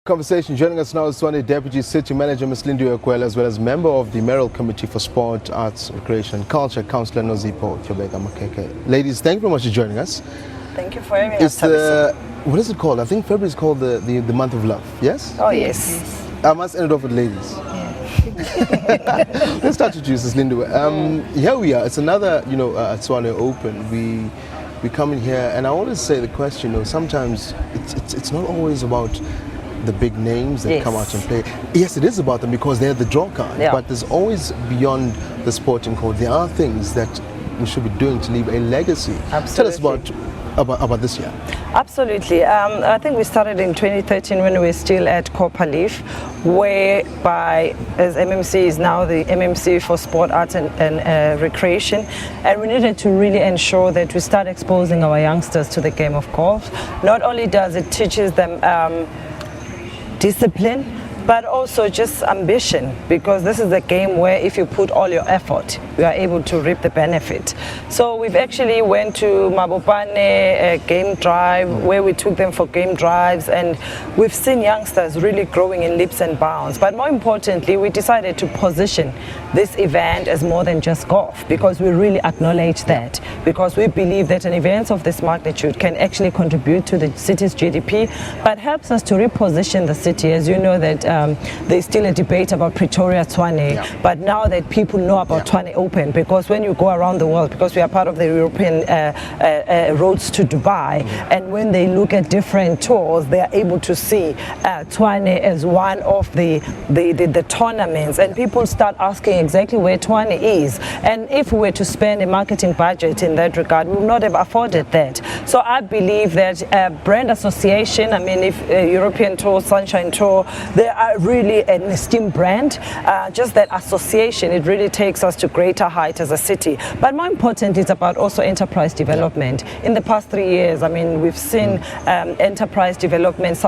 Conversation. Joining us now is Tshwane Deputy City Manager Ms. Lindy Okwela, as well as member of the Mayoral Committee for Sport, Arts, Recreation and Culture, Councillor Nozipho Tyobeka Makeke. Ladies, thank you very much for joining us. Thank you for having us. What is it called? I think February is called the month of love. Yes? Oh yes. I must end it off with ladies. Let's start with you, Ms. Lindy. Here we are. It's another, Tshwane Open. We come in here, and I always say the question. Sometimes it's not always about the big names that come out and play. Yes, it is about them because they're the draw card, but there's always beyond the sporting code. There are things that we should be doing to leave a legacy. Absolutely. Tell us about this year. Absolutely. I think we started in 2013 when we were still at Waterkloof, whereby as MMC is now the MMC for Sport, Arts and Recreation, and we needed to really ensure that we start exposing our youngsters to the game of golf. Not only does it teaches them discipline, but also just ambition, because this is a game where if you put all your effort, you are able to reap the benefit. So we've actually went to Mabopane game drive, where we took them for game drives, and we've seen youngsters really growing in leaps and bounds. But more importantly, we decided to position this event as more than just golf, because we really acknowledge that, because we believe that an event of this magnitude can actually contribute to the city's GDP, but helps us to reposition the city. As you know that there's still a debate about Pretoria Tshwane, but now that people know about Tshwane Open, because when you go around the world, because we are part of the European roads to Dubai, and when they look at different tours, they are able to see Tshwane as one of the tournaments, and people start asking exactly where Tshwane is, and if we were to spend a marketing budget in that regard, we would not have afforded that. So I believe that brand association, I mean, if European Tour, Sunshine Tour, they are really an esteemed brand. Just that association, it really takes us to greater height as a city. But more important, it's about also enterprise development. In the past 3 years, I mean, we've seen enterprise development,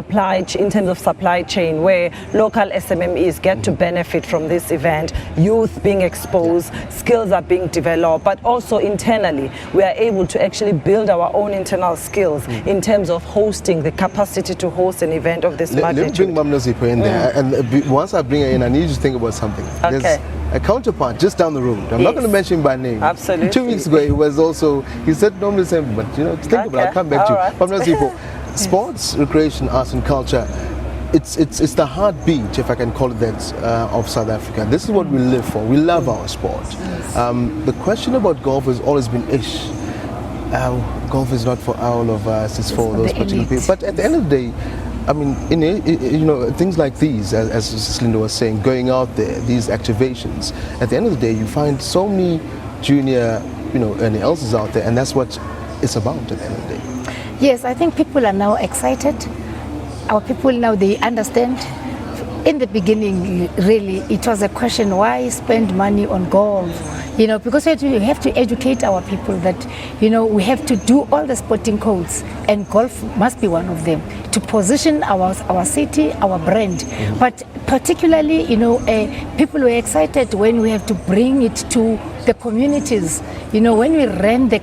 in terms of supply chain, where local SMMEs get to benefit from this event, youth being exposed, skills are being developed, but also internally, we are able to actually build our own internal skills in terms of hosting, the capacity to host an event of this magnitude. Let me bring Mam Nozipho in there, and once I bring her in, I need you to think about something. Okay. There's a counterpart just down the road. I'm not going to mention him by name. Absolutely. 2 weeks ago, he said normally the same, but think about it. I'll come back to you. Mam Nozipho, sports, recreation, arts and culture, it's the heartbeat, if I can call it that, of South Africa. This is what we live for. We love our sport. The question about golf has always been ish. Golf is not for all of us, it's for those particular people. But at the end of the day, I mean, things like these, as Linda was saying, going out there, these activations, at the end of the day, you find so many junior, and else's out there, and that's what it's about at the end of the day. Yes, I think people are now excited. Our people now, they understand. In the beginning, really, it was a question, why spend money on golf? Because we have to educate our people that, we have to do all the sporting codes, and golf must be one of them, to position our city, our brand. But particularly, people were excited when we have to bring it to the communities. When we ran the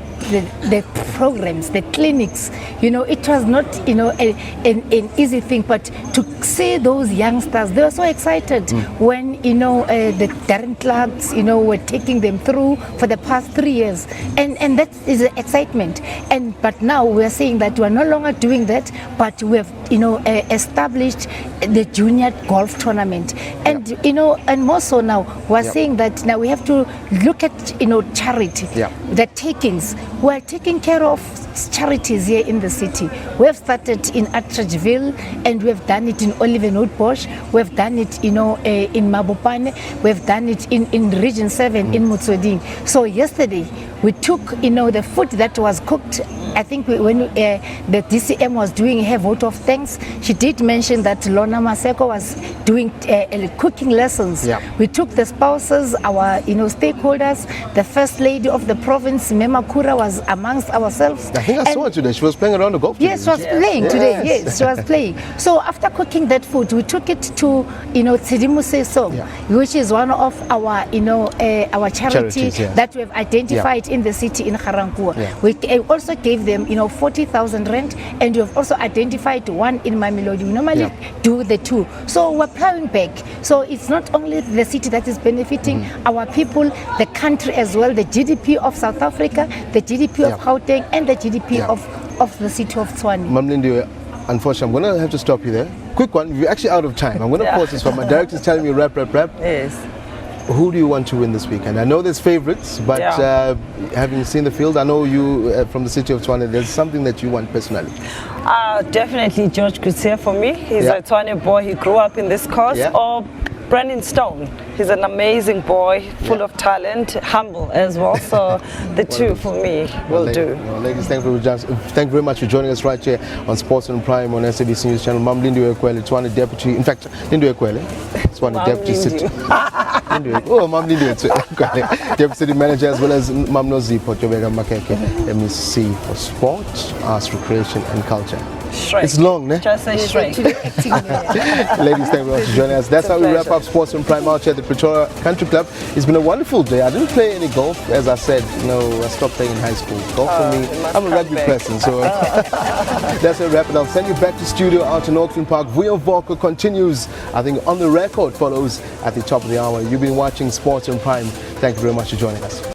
programs, the clinics, it was not, an easy thing, but to see those youngsters, they were so excited when, the Darren Clarks, were taking them through for the past 3 years. And that is excitement. But now we're saying that we're no longer doing that, but we have, established the junior golf tournament. And, and more so now, we're saying that now we have to look at, charity, the takings. We're taking care of charities here in the city. We have started in Atteridgeville, and we have done it in Olivenhout-Bosch. We have done it, in Mabopane. We have done it in Region 7 in Motsweding. So yesterday we took, the food that was cooked. I think when the DCM was doing her vote of thanks, she did mention that Lona Maseko was doing cooking lessons. We took the spouses, our stakeholders, the first lady of the province, Mema Kura, was amongst ourselves. I think I saw her today. She was playing around the golf. Yes, she was playing today. Yes, she was playing. So after cooking that food, we took it to Tshedimose, which is one of our our charity that we have identified in the city in Garankuwa. Yeah. We also gave them, 40,000 rent, and you've also identified one in Mamelodi. We normally do the two. So we're plowing back. So it's not only the city that is benefiting, our people, the country as well, the GDP of South Africa, the GDP of Gauteng, and the GDP of the city of Tshwane. Mamlindiwe, unfortunately, I'm going to have to stop you there. Quick one, we're actually out of time. I'm going to pause this one. My director's telling me rap. Yes. Who do you want to win this weekend? I know there's favorites, but having seen the field, I know you from the city of Tshwane, there's something that you want personally. Definitely George Kutsia for me. He's a Tshwane boy. He grew up in this course. Or Brandon Stone. He's an amazing boy, full of talent, humble as well. So the two for me will do. Ladies, thank you very much for joining us right here on Sports and Prime on SABC News Channel. Mam Lindiwe Kwele, Tshwane Deputy. In fact, Lindiwe Kwele, Tshwane Deputy City. Mam Lindiwe Kwele, Deputy City Manager, as well as Mam Nozipho Tobeka Makeke, MEC for Sport, Arts, Recreation and Culture. Shrek. It's long, ne? Just say Shrek. Ladies, thank you very much for joining us. That's how we wrap up Sports and Prime out here at the Pretoria Country Club. It's been a wonderful day. I didn't play any golf, as I said. I stopped playing in high school. Golf for me, I'm a rugby person, so that's how we wrap it. I'll send you back to studio out in Auckland Park. Vuyo Voko continues, I think, on the record follows at the top of the hour. You've been watching Sports and Prime. Thank you very much for joining us.